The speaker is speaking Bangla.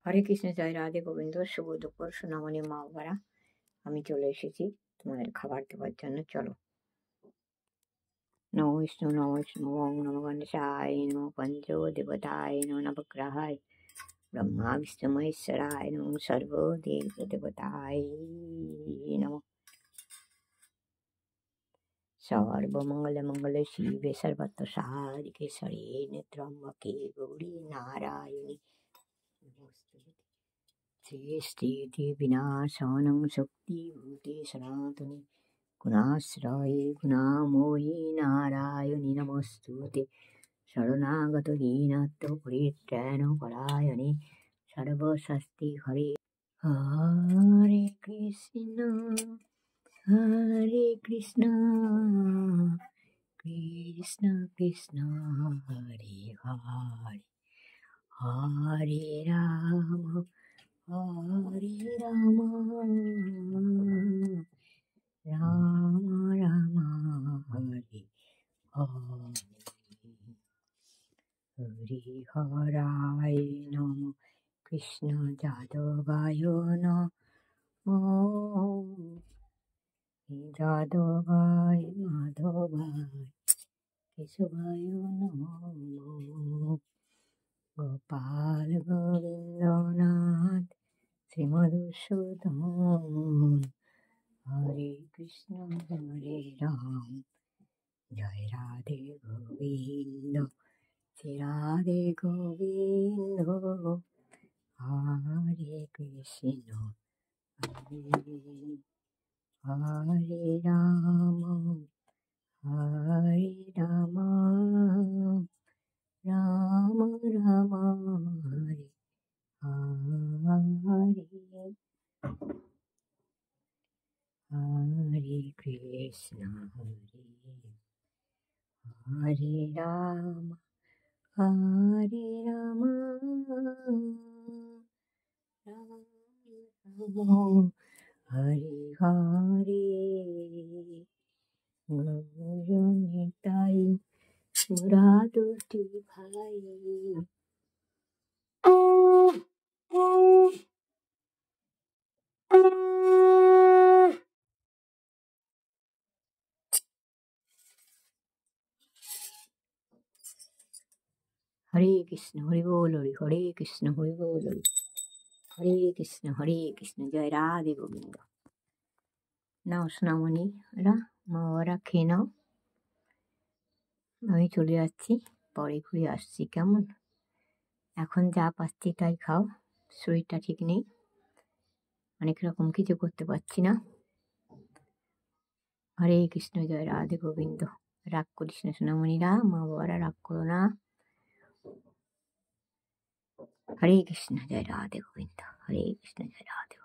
হরে কৃষ্ণ, জয় রাধে গোবিন্দ। শুভ দুপুর সোনামণি মা বাবারা, আমি চলে এসেছি তোমাদের খাবার দেওয়ার জন্য। চলো। নমো বিষ্ণু, নমো বিষ্ণু, ওং নমো গণেশায় নমো পঞ্চ দেবতায় নমো নবগ্রহায় ব্রহ্মা বিষ্ণু মহেশ্বরায় নমো সর্বদেব দেবতায় নমো। সর্বমঙ্গল মঙ্গলে শিবে সর্বত্র সাধিকে শরণ্যে ত্র্যম্বকে গৌরী নারায়ণী নমস্তুতে। সৃষ্টি বিনাশানং শক্তিভূতে সনাতনে গুণাশ্রয়ে গুণাময়ী নারায়ণী নমস্তুতে। শরণাগত দীনার্থ পরিত্রাণ পরায়ণে সর্বস্বস্তি হরে। হরে কৃষ্ণ কৃষ্ণ কৃষ্ণ হরে হরে, হরে রাম হরে রাম, রাম রাম হরে হরে। হরি হরায় নম, কৃষ্ণ যাদবায় নমো, যাদবায় মাধবায় কেশবায় নমো। গোপাল গোবিন্দনাথ শ্রীমধুসূদন, হরে কৃষ্ণ হরে রাম, জয় রাধে গোবিন্দ, শ্রী রাধে গোবিন্দ। হরে কৃষ্ণ হরে রাম, হরে রাম, রাম রাম হরে হরে। হরে কৃষ্ণ হরে রাম, হরে রাম, রাম রাম হরে হরে। গৌর নিতাই মোরা দুটি ভাই, হরে কৃষ্ণ হরি বল হরি, হরে কৃষ্ণ হরি বল হরি, হরে কৃষ্ণ জয় রাধে গোবিন্দ। নাও সোনামণি এরা মা বাবারা খেয়ে নাও, আমি চলে যাচ্ছি, পরে ঘুরে আসছি কেমন। এখন যা পাচ্ছি তাই খাও, শরীরটা ঠিক নেই, অনেক রকম কিছু করতে পারছি না। হরে কৃষ্ণ জয় রাধে গোবিন্দ। রাগ করিস না সোনামণিরা, মা বাবারা রাগ করো না। হরে কৃষ্ণ জয় রাধে গোবিন্দ, হরে কৃষ্ণ জয় রাধে।